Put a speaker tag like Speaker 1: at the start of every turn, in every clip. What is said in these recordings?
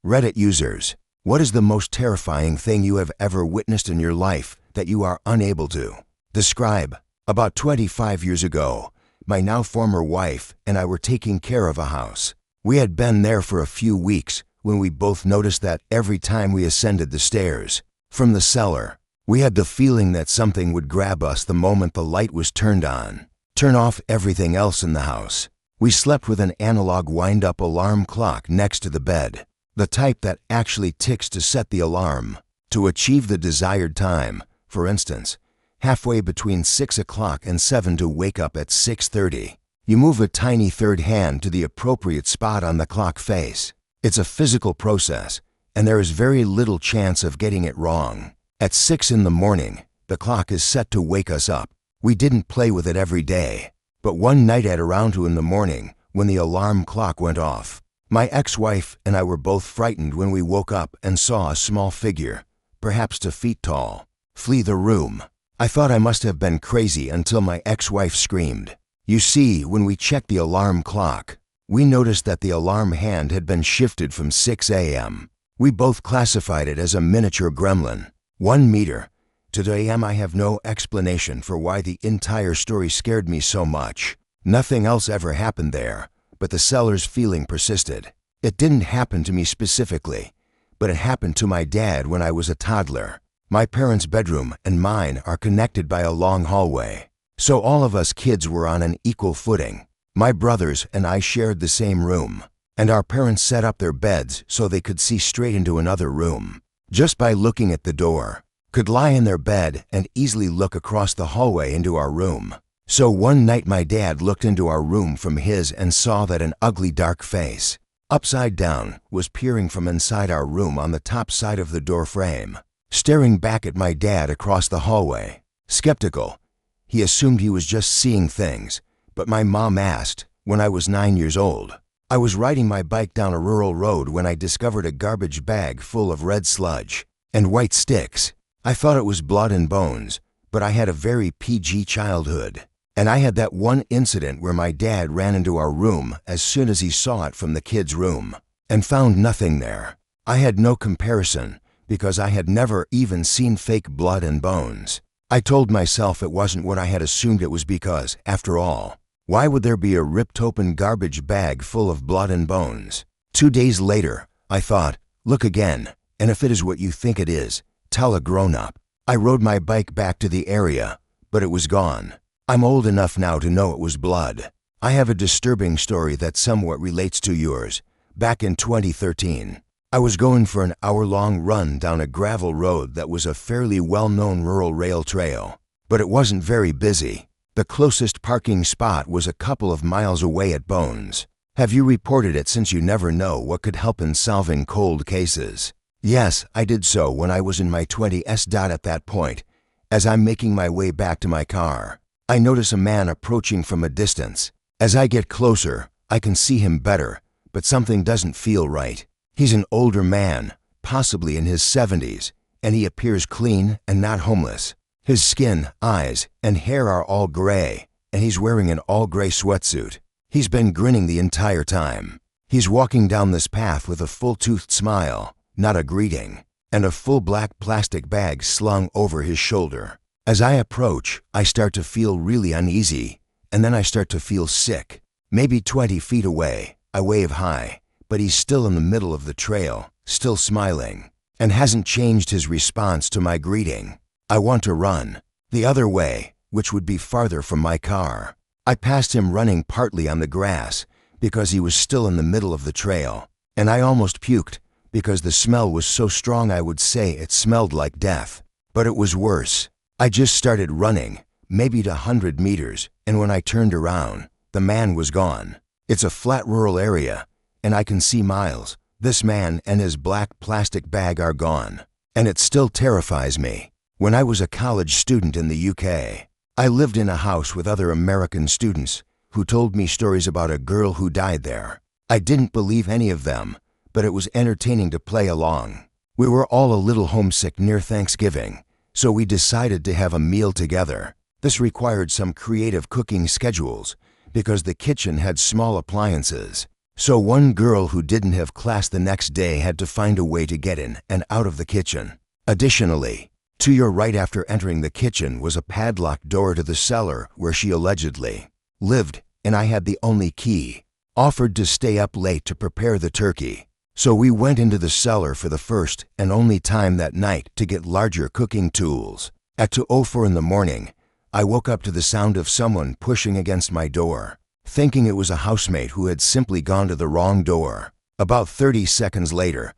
Speaker 1: Reddit users, what is the most terrifying thing you have ever witnessed in your life that you are unable to describe? About 25 years ago, my now former wife and I were taking care of a house. We had been there for a few weeks when we both noticed that every time we ascended the stairs from the cellar, we had the feeling that something would grab us the moment the light was turned on, turn off everything else in the house. We slept with an analog wind-up alarm clock next to the bed, the type that actually ticks to set the alarm. To achieve the desired time, for instance, halfway between 6 o'clock and 7 to wake up at 6:30, you move a tiny third hand to the appropriate spot on the clock face. It's a physical process, and there is very little chance of getting it wrong. At 6 in the morning, the clock is set to wake us up. We didn't play with it every day, but one night at around 2 in the morning, when the alarm clock went off, my ex-wife and I were both frightened when we woke up and saw a small figure, perhaps 2 feet tall, flee the room. I thought I must have been crazy until my ex-wife screamed. You see, when we checked the alarm clock, we noticed that the alarm hand had been shifted from 6 a.m. We both classified it as a miniature gremlin, 1 meter. To a.m. I have no explanation for why the entire story scared me so much. Nothing else ever happened there, but the cellar's feeling persisted. It didn't happen to me specifically, but it happened to my dad when I was a toddler. My parents' bedroom and mine are connected by a long hallway, so all of us kids were on an equal footing. My brothers and I shared the same room, and our parents set up their beds so they could see straight into another room. Just by looking at the door, could lie in their bed and easily look across the hallway into our room. So one night my dad looked into our room from his and saw that an ugly dark face, upside down, was peering from inside our room on the top side of the door frame, staring back at my dad across the hallway. Skeptical, he assumed he was just seeing things, but my mom asked, when I was 9 years old. I was riding my bike down a rural road when I discovered a garbage bag full of red sludge and white sticks. I thought it was blood and bones, but I had a very PG childhood. And I had that one incident where my dad ran into our room as soon as he saw it from the kids' room and found nothing there. I had no comparison because I had never even seen fake blood and bones. I told myself it wasn't what I had assumed it was because, after all, why would there be a ripped-open garbage bag full of blood and bones? 2 days later, I thought, look again, and if it is what you think it is, tell a grown-up. I rode my bike back to the area, but it was gone. I'm old enough now to know it was blood. I have a disturbing story that somewhat relates to yours. Back in 2013, I was going for an hour-long run down a gravel road that was a fairly well-known rural rail trail, but it wasn't very busy. The closest parking spot was a couple of miles away at Bones. Have you reported it since you never know what could help in solving cold cases? Yes, I did so when I was in my 20s. At that point, as I'm making my way back to my car, I notice a man approaching from a distance. As I get closer, I can see him better, but something doesn't feel right. He's an older man, possibly in his 70s, and he appears clean and not homeless. His skin, eyes, and hair are all gray, and he's wearing an all-gray sweatsuit. He's been grinning the entire time. He's walking down this path with a full-toothed smile, not a greeting, and a full black plastic bag slung over his shoulder. As I approach, I start to feel really uneasy, and then I start to feel sick. Maybe 20 feet away, I wave hi, but he's still in the middle of the trail, still smiling, and hasn't changed his response to my greeting. I want to run the other way, which would be farther from my car. I passed him running partly on the grass because he was still in the middle of the trail, and I almost puked because the smell was so strong I would say it smelled like death. But it was worse. I just started running, maybe to 100 meters, and when I turned around, the man was gone. It's a flat rural area, and I can see miles. This man and his black plastic bag are gone, and it still terrifies me. When I was a college student in the UK, I lived in a house with other American students who told me stories about a girl who died there. I didn't believe any of them, but it was entertaining to play along. We were all a little homesick near Thanksgiving, so we decided to have a meal together. This required some creative cooking schedules because the kitchen had small appliances. So one girl who didn't have class the next day had to find a way to get in and out of the kitchen. Additionally, to your right after entering the kitchen was a padlocked door to the cellar where she allegedly lived, and I had the only key. Offered to stay up late to prepare the turkey. So we went into the cellar for the first and only time that night to get larger cooking tools. At 2:04 in the morning, I woke up to the sound of someone pushing against my door, thinking it was a housemate who had simply gone to the wrong door. About 30 seconds later,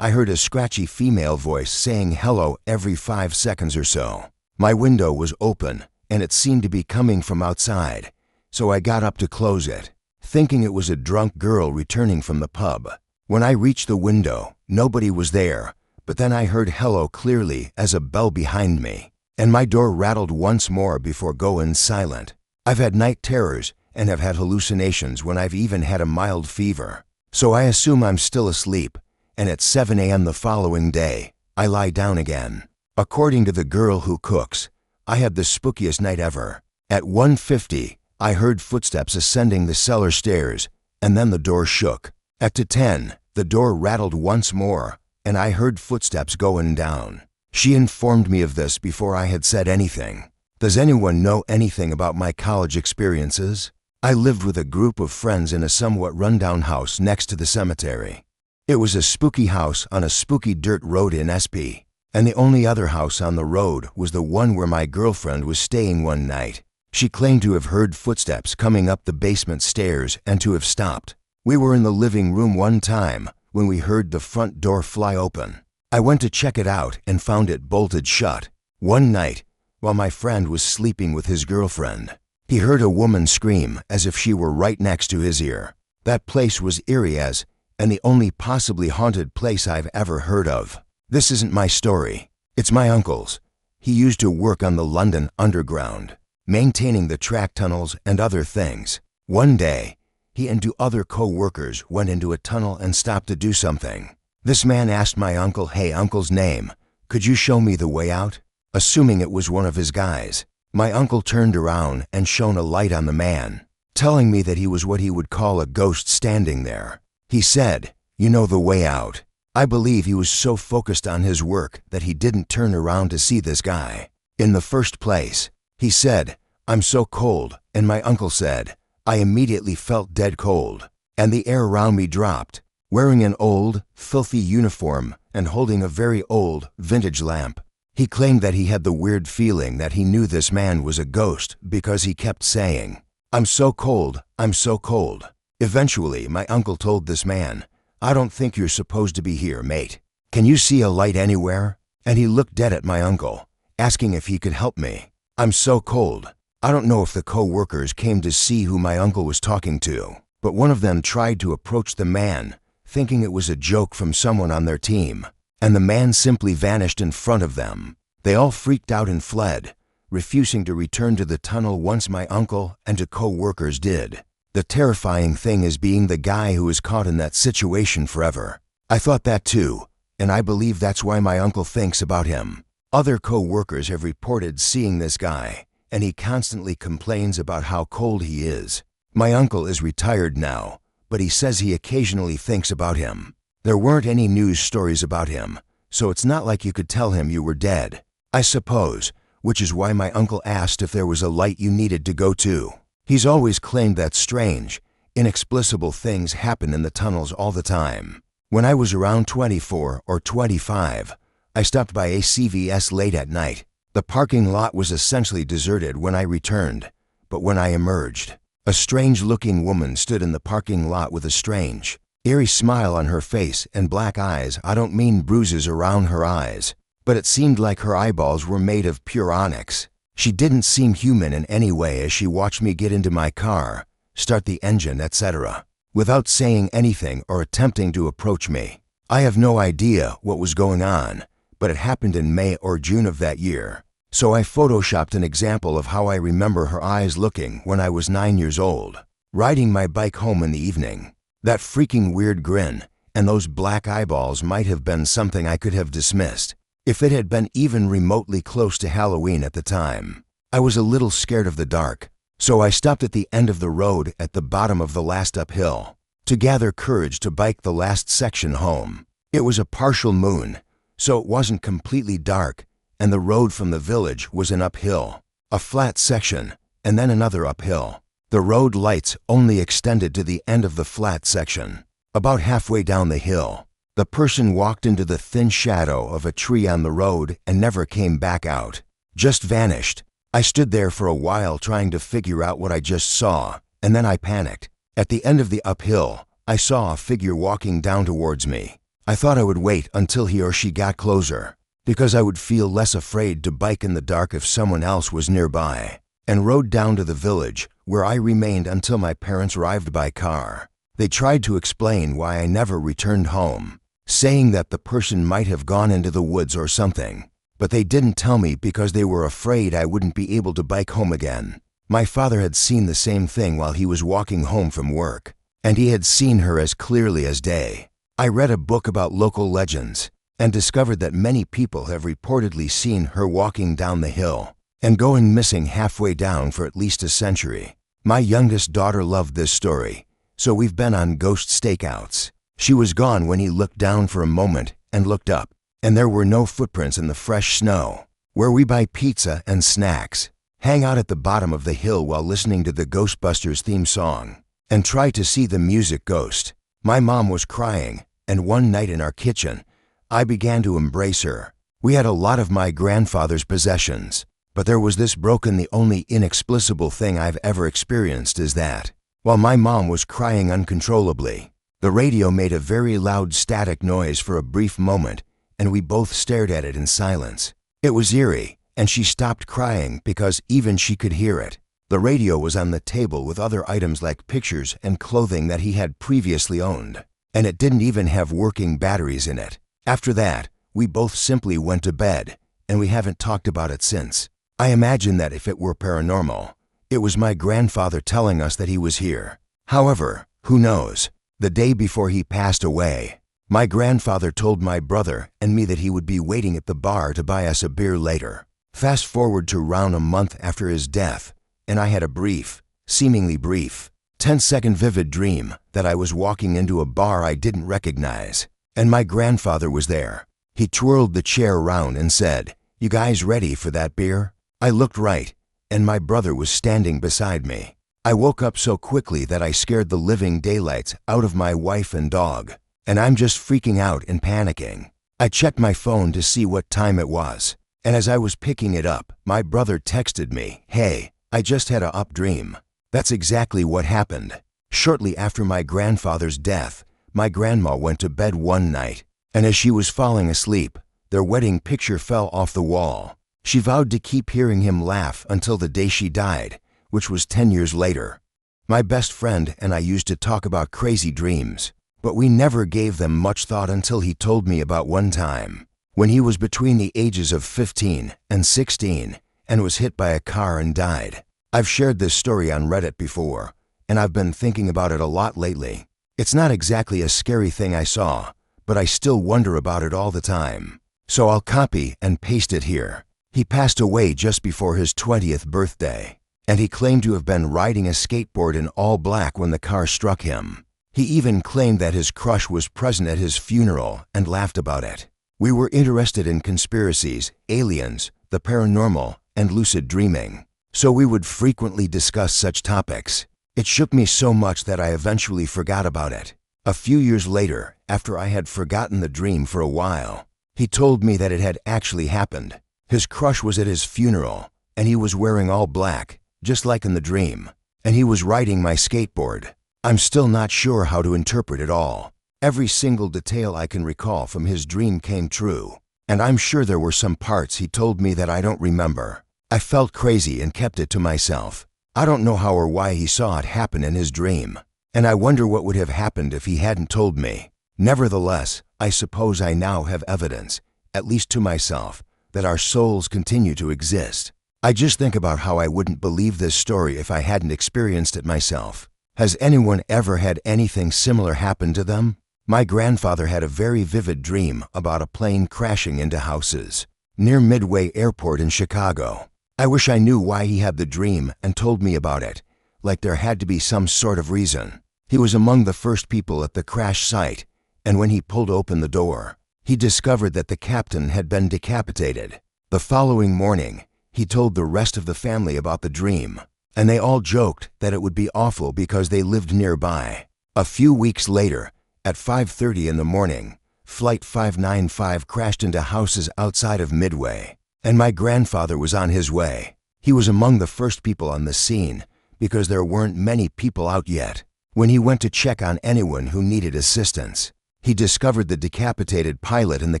Speaker 1: I heard a scratchy female voice saying hello every 5 seconds or so. My window was open, and it seemed to be coming from outside, so I got up to close it, thinking it was a drunk girl returning from the pub. When I reached the window, nobody was there, but then I heard hello clearly as a bell behind me, and my door rattled once more before going silent. I've had night terrors and have had hallucinations when I've even had a mild fever, so I assume I'm still asleep, and at 7 a.m. the following day, I lie down again. According to the girl who cooks, I had the spookiest night ever. At 1:50, I heard footsteps ascending the cellar stairs, and then the door shook. At 2:10, the door rattled once more, and I heard footsteps going down. She informed me of this before I had said anything. Does anyone know anything about my college experiences? I lived with a group of friends in a somewhat rundown house next to the cemetery. It was a spooky house on a spooky dirt road in SP, and the only other house on the road was the one where my girlfriend was staying one night. She claimed to have heard footsteps coming up the basement stairs and to have stopped. We were in the living room one time when we heard the front door fly open. I went to check it out and found it bolted shut. One night, while my friend was sleeping with his girlfriend, he heard a woman scream as if she were right next to his ear. That place was eerie as, and the only possibly haunted place I've ever heard of. This isn't my story. It's my uncle's. He used to work on the London Underground, maintaining the track tunnels and other things. One day, he and 2 other co-workers went into a tunnel and stopped to do something. This man asked my uncle, "Hey, uncle's name, could you show me the way out?" Assuming it was one of his guys. My uncle turned around and shone a light on the man, telling me that he was what he would call a ghost standing there. He said, "You know the way out." I believe he was so focused on his work that he didn't turn around to see this guy. In the first place, he said, "I'm so cold," and my uncle said, I immediately felt dead cold, and the air around me dropped. Wearing an old, filthy uniform and holding a very old, vintage lamp, he claimed that he had the weird feeling that he knew this man was a ghost because he kept saying, "I'm so cold, I'm so cold." Eventually, my uncle told this man, "I don't think you're supposed to be here, mate. Can you see a light anywhere?" And he looked dead at my uncle, asking if he could help me. "I'm so cold." I don't know if the co-workers came to see who my uncle was talking to, but one of them tried to approach the man, thinking it was a joke from someone on their team, and the man simply vanished in front of them. They all freaked out and fled, refusing to return to the tunnel once my uncle and 2 co-workers did. The terrifying thing is being the guy who is caught in that situation forever. I thought that too, and I believe that's why my uncle thinks about him. Other co-workers have reported seeing this guy, and he constantly complains about how cold he is. My uncle is retired now, but he says he occasionally thinks about him. There weren't any news stories about him, so it's not like you could tell him you were dead, I suppose, which is why my uncle asked if there was a light you needed to go to. He's always claimed that strange, inexplicable things happen in the tunnels all the time. When I was around 24 or 25, I stopped by a CVS late at night. The parking lot was essentially deserted when I returned, but when I emerged, a strange-looking woman stood in the parking lot with a strange, eerie smile on her face and black eyes. I don't mean bruises around her eyes, but it seemed like her eyeballs were made of pure onyx. She didn't seem human in any way as she watched me get into my car, start the engine, etc., without saying anything or attempting to approach me. I have no idea what was going on, but it happened in May or June of that year. So I photoshopped an example of how I remember her eyes looking when I was 9 years old, riding my bike home in the evening. That freaking weird grin and those black eyeballs might have been something I could have dismissed if it had been even remotely close to Halloween at the time. I was a little scared of the dark, so I stopped at the end of the road at the bottom of the last uphill. to gather courage to bike the last section home. It was a partial moon, so it wasn't completely dark, and the road from the village was an uphill, a flat section, and then another uphill. The road lights only extended to the end of the flat section. About halfway down the hill, the person walked into the thin shadow of a tree on the road and never came back out. Just vanished. I stood there for a while trying to figure out what I just saw, and then I panicked. At the end of the uphill, I saw a figure walking down towards me. I thought I would wait until he or she got closer, because I would feel less afraid to bike in the dark if someone else was nearby, and rode down to the village, where I remained until my parents arrived by car. They tried to explain why I never returned home, saying that the person might have gone into the woods or something. But they didn't tell me because they were afraid I wouldn't be able to bike home again. My father had seen the same thing while he was walking home from work, and he had seen her as clearly as day. I read a book about local legends and discovered that many people have reportedly seen her walking down the hill and going missing halfway down for at least a century. My youngest daughter loved this story, so we've been on ghost stakeouts. She was gone when he looked down for a moment and looked up, and there were no footprints in the fresh snow. Where we buy pizza and snacks, hang out at the bottom of the hill while listening to the Ghostbusters theme song, and try to see the music Ghost. My mom was crying, and one night in our kitchen, I began to embrace her. We had a lot of my grandfather's possessions, but there was this broken. The only inexplicable thing I've ever experienced is that, while my mom was crying uncontrollably, the radio made a very loud static noise for a brief moment, and we both stared at it in silence. It was eerie, and she stopped crying because even she could hear it. The radio was on the table with other items like pictures and clothing that he had previously owned, and it didn't even have working batteries in it. After that, we both simply went to bed, and we haven't talked about it since. I imagine that if it were paranormal, it was my grandfather telling us that he was here. However, who knows? The day before he passed away, my grandfather told my brother and me that he would be waiting at the bar to buy us a beer later. Fast forward to around a month after his death, and I had a brief, seemingly brief, 10-second vivid dream that I was walking into a bar I didn't recognize, and my grandfather was there. He twirled the chair around and said, "You guys ready for that beer?" I looked right, and my brother was standing beside me. I woke up so quickly that I scared the living daylights out of my wife and dog, and I'm just freaking out and panicking. I checked my phone to see what time it was, and as I was picking it up, my brother texted me, "Hey, I just had a up dream." That's exactly what happened. Shortly after my grandfather's death, my grandma went to bed one night, and as she was falling asleep, their wedding picture fell off the wall. She vowed to keep hearing him laugh until the day she died, which was 10 years later. My best friend and I used to talk about crazy dreams, but we never gave them much thought until he told me about one time when he was between the ages of 15 and 16 and was hit by a car and died. I've shared this story on Reddit before, and I've been thinking about it a lot lately. It's not exactly a scary thing I saw, but I still wonder about it all the time. So I'll copy and paste it here. He passed away just before his 20th birthday, and he claimed to have been riding a skateboard in all black when the car struck him. He even claimed that his crush was present at his funeral and laughed about it. We were interested in conspiracies, aliens, the paranormal, and lucid dreaming, so we would frequently discuss such topics. It shook me so much that I eventually forgot about it. A few years later, after I had forgotten the dream for a while, he told me that it had actually happened. His crush was at his funeral, and he was wearing all black, just like in the dream, and he was riding my skateboard. I'm still not sure how to interpret it all. Every single detail I can recall from his dream came true, and I'm sure there were some parts he told me that I don't remember. I felt crazy and kept it to myself. I don't know how or why he saw it happen in his dream, and I wonder what would have happened if he hadn't told me. Nevertheless, I suppose I now have evidence, at least to myself, that our souls continue to exist. I just think about how I wouldn't believe this story if I hadn't experienced it myself. Has anyone ever had anything similar happen to them? My grandfather had a very vivid dream about a plane crashing into houses near Midway Airport in Chicago. I wish I knew why he had the dream and told me about it, like there had to be some sort of reason. He was among the first people at the crash site, and when he pulled open the door, he discovered that the captain had been decapitated. The following morning, he told the rest of the family about the dream, and they all joked that it would be awful because they lived nearby. A few weeks later, at 5:30 in the morning, Flight 595 crashed into houses outside of Midway, and my grandfather was on his way. He was among the first people on the scene because there weren't many people out yet. When he went to check on anyone who needed assistance, he discovered the decapitated pilot in the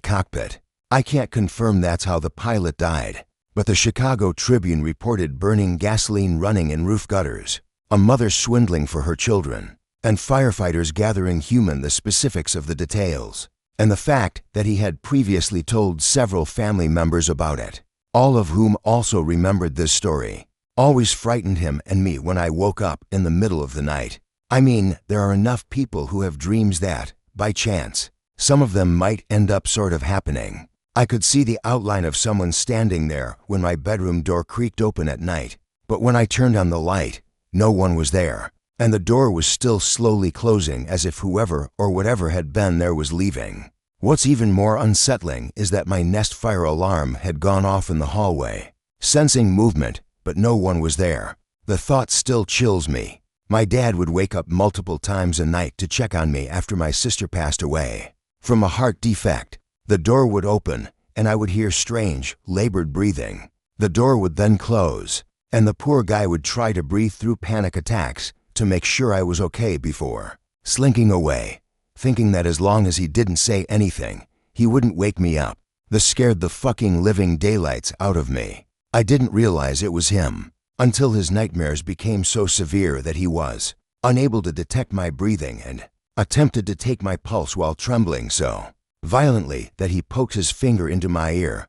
Speaker 1: cockpit. I can't confirm that's how the pilot died, but the Chicago Tribune reported burning gasoline running in roof gutters, a mother swindling for her children, and firefighters gathering the specifics of the details, and the fact that he had previously told several family members about it, all of whom also remembered this story. Always frightened him and me when I woke up in the middle of the night. I mean, there are enough people who have dreams that, by chance, some of them might end up sort of happening. I could see the outline of someone standing there when my bedroom door creaked open at night, but when I turned on the light, no one was there, and the door was still slowly closing as if whoever or whatever had been there was leaving. What's even more unsettling is that my Nest fire alarm had gone off in the hallway, sensing movement, but no one was there. The thought still chills me. My dad would wake up multiple times a night to check on me after my sister passed away. From a heart defect, the door would open, and I would hear strange, labored breathing. The door would then close, and the poor guy would try to breathe through panic attacks to make sure I was okay before slinking away, thinking that as long as he didn't say anything, he wouldn't wake me up. This scared the fucking living daylights out of me. I didn't realize it was him until his nightmares became so severe that he was unable to detect my breathing and attempted to take my pulse while trembling so violently that he poked his finger into my ear.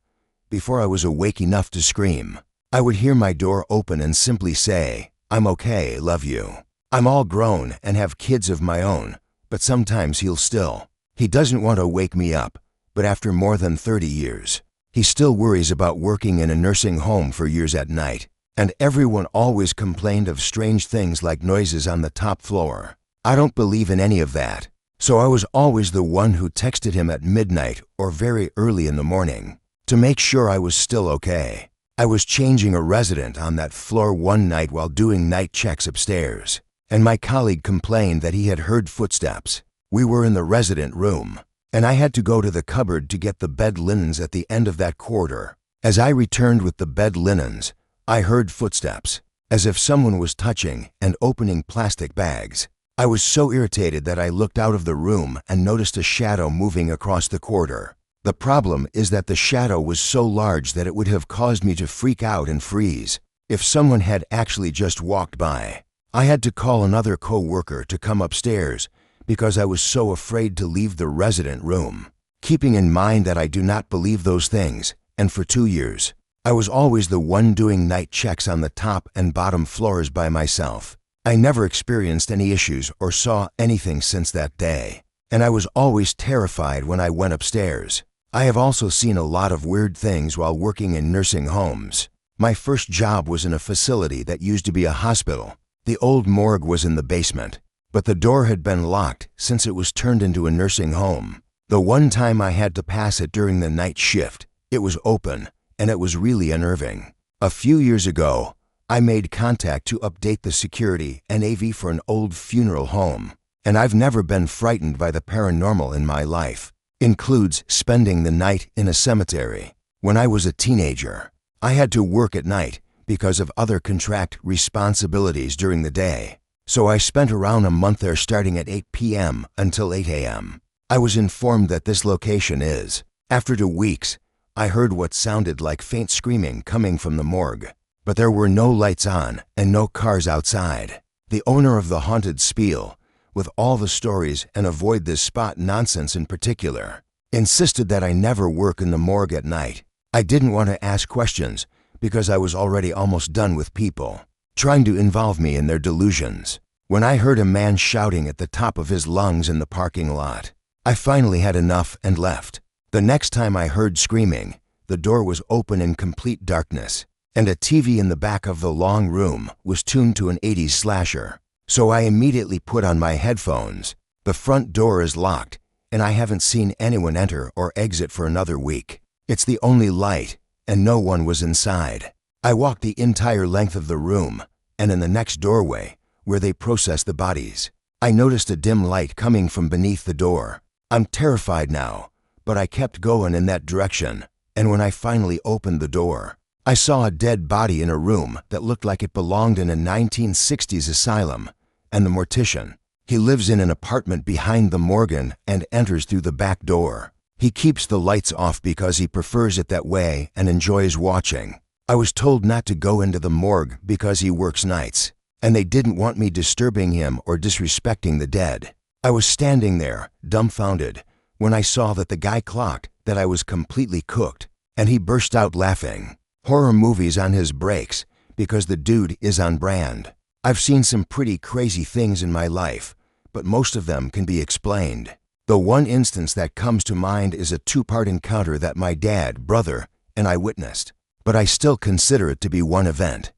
Speaker 1: Before I was awake enough to scream, I would hear my door open and simply say, "I'm okay, love you." I'm all grown and have kids of my own, but sometimes he doesn't want to wake me up, but after more than 30 years, he still worries about working in a nursing home for years at night. And everyone always complained of strange things like noises on the top floor. I don't believe in any of that, so I was always the one who texted him at midnight or very early in the morning to make sure I was still okay. I was changing a resident on that floor one night while doing night checks upstairs, and my colleague complained that he had heard footsteps. We were in the resident room, and I had to go to the cupboard to get the bed linens at the end of that corridor. As I returned with the bed linens, I heard footsteps, as if someone was touching and opening plastic bags. I was so irritated that I looked out of the room and noticed a shadow moving across the corridor. The problem is that the shadow was so large that it would have caused me to freak out and freeze if someone had actually just walked by. I had to call another co-worker to come upstairs because I was so afraid to leave the resident room. Keeping in mind that I do not believe those things, and for 2 years, I was always the one doing night checks on the top and bottom floors by myself. I never experienced any issues or saw anything since that day, and I was always terrified when I went upstairs. I have also seen a lot of weird things while working in nursing homes. My first job was in a facility that used to be a hospital. The old morgue was in the basement, but the door had been locked since it was turned into a nursing home. The one time I had to pass it during the night shift, it was open, and it was really unnerving. A few years ago, I made contact to update the security and AV for an old funeral home, and I've never been frightened by the paranormal in my life. Includes spending the night in a cemetery. When I was a teenager, I had to work at night because of other contract responsibilities during the day, so I spent around a month there starting at 8 p.m. until 8 a.m. I was informed that this location is. After 2 weeks, I heard what sounded like faint screaming coming from the morgue, but there were no lights on and no cars outside. The owner of the haunted spiel, with all the stories and avoid this spot nonsense in particular, insisted that I never work in the morgue at night. I didn't want to ask questions because I was already almost done with people trying to involve me in their delusions. When I heard a man shouting at the top of his lungs in the parking lot, I finally had enough and left. The next time I heard screaming, the door was open in complete darkness, and a TV in the back of the long room was tuned to an 80s slasher. So I immediately put on my headphones. The front door is locked, and I haven't seen anyone enter or exit for another week. It's the only light, and no one was inside. I walked the entire length of the room, and in the next doorway, where they process the bodies, I noticed a dim light coming from beneath the door. I'm terrified now, but I kept going in that direction, and when I finally opened the door, I saw a dead body in a room that looked like it belonged in a 1960s asylum, and the mortician, he lives in an apartment behind the morgue and enters through the back door. He keeps the lights off because he prefers it that way and enjoys watching. I was told not to go into the morgue because he works nights, and they didn't want me disturbing him or disrespecting the dead. I was standing there, dumbfounded, when I saw that the guy clocked that I was completely cooked, and he burst out laughing. Horror movies on his breaks, because the dude is on brand. I've seen some pretty crazy things in my life, but most of them can be explained. The one instance that comes to mind is a 2-part encounter that my dad, brother, and I witnessed, but I still consider it to be one event.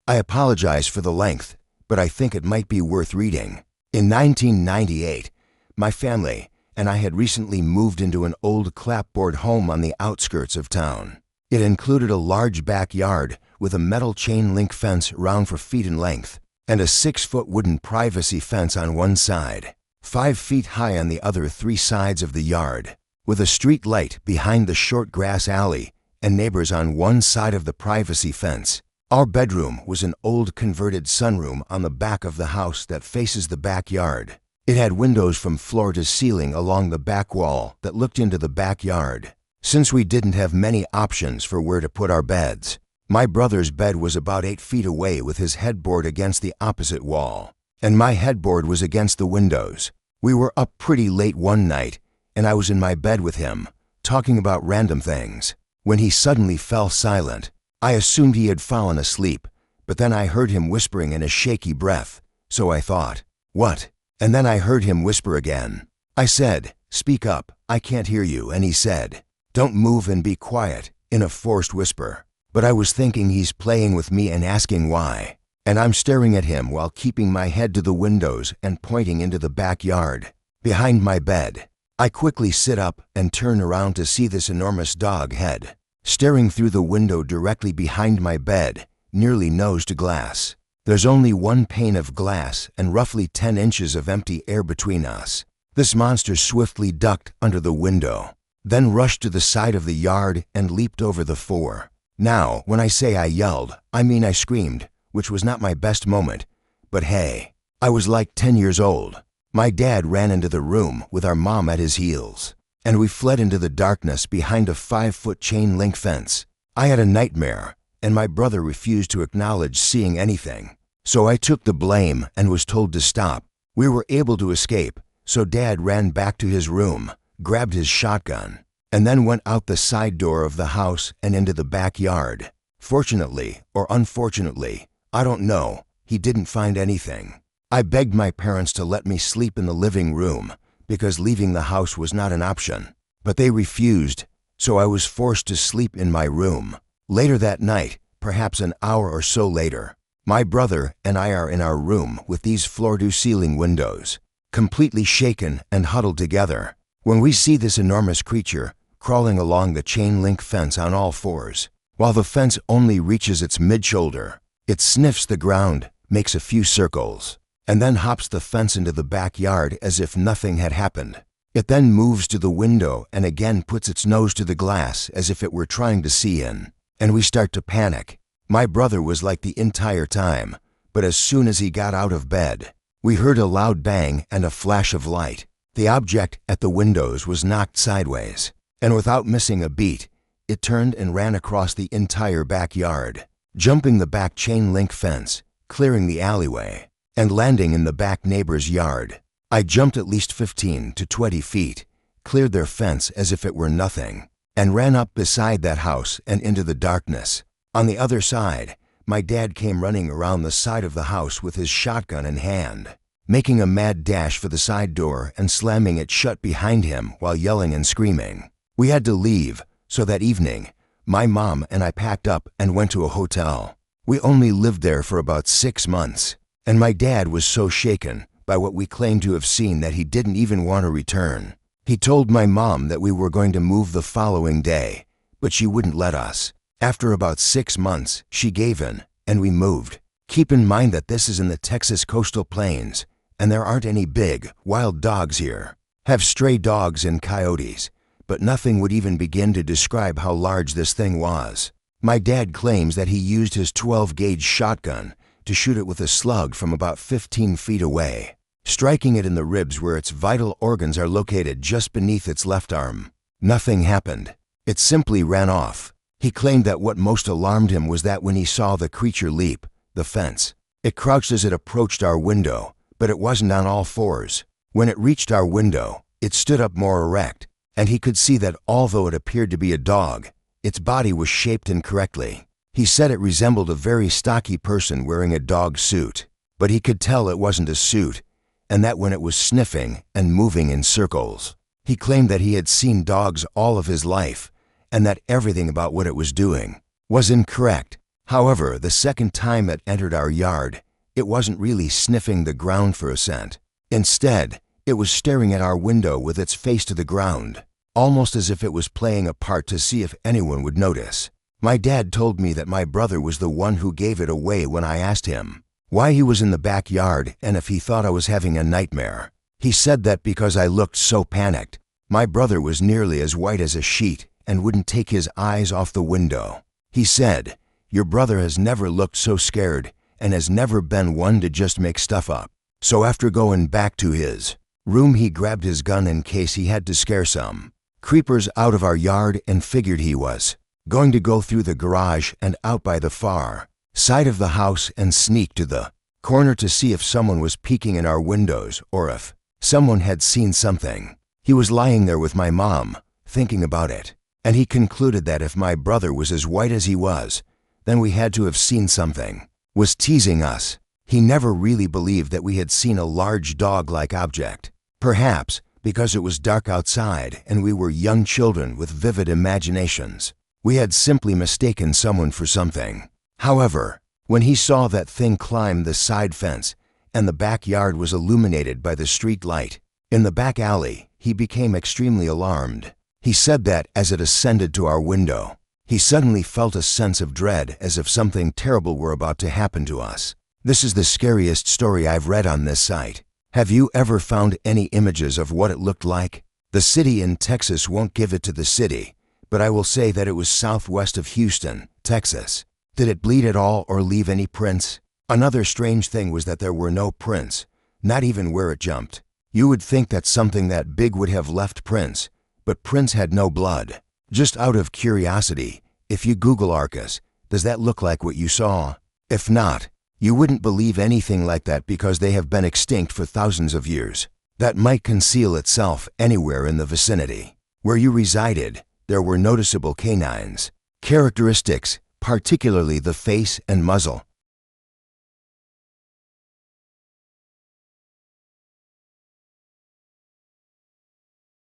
Speaker 1: I apologize for the length, but I think it might be worth reading. In 1998, my family and I had recently moved into an old clapboard home on the outskirts of town. It included a large backyard with a metal chain link fence round 4 feet in length and a 6-foot wooden privacy fence on one side, 5 feet high on the other 3 sides of the yard, with a street light behind the short grass alley and neighbors on one side of the privacy fence. Our bedroom was an old converted sunroom on the back of the house that faces the backyard. It had windows from floor to ceiling along the back wall that looked into the backyard. Since we didn't have many options for where to put our beds, my brother's bed was about 8 feet away with his headboard against the opposite wall, and my headboard was against the windows. We were up pretty late one night, and I was in my bed with him, talking about random things, when he suddenly fell silent. I assumed he had fallen asleep, but then I heard him whispering in a shaky breath, so I thought, "What?" And then I heard him whisper again. I said, "Speak up, I can't hear you," and he said, "Don't move and be quiet," in a forced whisper. But I was thinking he's playing with me and asking why, and I'm staring at him while keeping my head to the windows and pointing into the backyard, behind my bed. I quickly sit up and turn around to see this enormous dog head, staring through the window directly behind my bed, nearly nose to glass. There's only one pane of glass and roughly 10 inches of empty air between us. This monster swiftly ducked under the window, then rushed to the side of the yard and leaped over the 4. Now, when I say I yelled, I mean I screamed, which was not my best moment. But hey, I was like 10 years old. My dad ran into the room with our mom at his heels, and we fled into the darkness behind a 5-foot chain link fence. I had a nightmare, and my brother refused to acknowledge seeing anything. So I took the blame and was told to stop. We were able to escape, so Dad ran back to his room, grabbed his shotgun, and then went out the side door of the house and into the backyard. Fortunately, or unfortunately, I don't know, he didn't find anything. I begged my parents to let me sleep in the living room because leaving the house was not an option, but they refused, so I was forced to sleep in my room. Later that night, perhaps an hour or so later, my brother and I are in our room with these floor-to-ceiling windows, completely shaken and huddled together, when we see this enormous creature crawling along the chain-link fence on all 4s. While the fence only reaches its mid-shoulder, it sniffs the ground, makes a few circles, and then hops the fence into the backyard as if nothing had happened. It then moves to the window and again puts its nose to the glass as if it were trying to see in, and we start to panic. My brother was like the entire time, but as soon as he got out of bed, we heard a loud bang and a flash of light. The object at the windows was knocked sideways, and without missing a beat, it turned and ran across the entire backyard, jumping the back chain-link fence, clearing the alleyway, and landing in the back neighbor's yard. I jumped at least 15 to 20 feet, cleared their fence as if it were nothing, and ran up beside that house and into the darkness. On the other side, my dad came running around the side of the house with his shotgun in hand, making a mad dash for the side door and slamming it shut behind him while yelling and screaming. We had to leave, so that evening, my mom and I packed up and went to a hotel. We only lived there for about 6 months. and my dad was so shaken by what we claimed to have seen that he didn't even want to return. He told my mom that we were going to move the following day, but she wouldn't let us. After about 6 months, she gave in, and we moved. Keep in mind that this is in the Texas coastal plains, and there aren't any big, wild dogs here. Have stray dogs and coyotes, but nothing would even begin to describe how large this thing was. My dad claims that he used his 12-gauge shotgun to shoot it with a slug from about 15 feet away, striking it in the ribs where its vital organs are located just beneath its left arm. Nothing happened. It simply ran off. He claimed that what most alarmed him was that when he saw the creature leap the fence, it crouched as it approached our window, but it wasn't on all fours. When it reached our window, it stood up more erect, and he could see that although it appeared to be a dog, its body was shaped incorrectly. He said it resembled a very stocky person wearing a dog suit, but he could tell it wasn't a suit, and that when it was sniffing and moving in circles. He claimed that he had seen dogs all of his life, and that everything about what it was doing was incorrect. However, the second time it entered our yard, it wasn't really sniffing the ground for a scent. Instead, it was staring at our window with its face to the ground, almost as if it was playing a part to see if anyone would notice. My dad told me that my brother was the one who gave it away when I asked him why he was in the backyard and if he thought I was having a nightmare. He said that because I looked so panicked. My brother was nearly as white as a sheet and wouldn't take his eyes off the window. He said, "Your brother has never looked so scared and has never been one to just make stuff up." So after going back to his room, he grabbed his gun in case he had to scare some creepers out of our yard and figured he was going to go through the garage and out by the far side of the house and sneak to the corner to see if someone was peeking in our windows or if someone had seen something. He was lying there with my mom, thinking about it, and he concluded that if my brother was as white as he was, then we had to have seen something, was teasing us. He never really believed that we had seen a large dog-like object, perhaps because it was dark outside and we were young children with vivid imaginations. We had simply mistaken someone for something. However, when he saw that thing climb the side fence and the backyard was illuminated by the street light in the back alley, he became extremely alarmed. He said that as it ascended to our window, he suddenly felt a sense of dread as if something terrible were about to happen to us. This is the scariest story I've read on this site. Have you ever found any images of what it looked like? The city in Texas won't give it to the city, but I will say that it was southwest of Houston, Texas. Did it bleed at all or leave any prints? Another strange thing was that there were no prints, not even where it jumped. You would think that something that big would have left prints, but prints had no blood. Just out of curiosity, if you Google Arcus, does that look like what you saw? If not, you wouldn't believe anything like that because they have been extinct for thousands of years. That might conceal itself anywhere in the vicinity. Where you resided, there were noticeable canines. Characteristics, particularly the face and muzzle,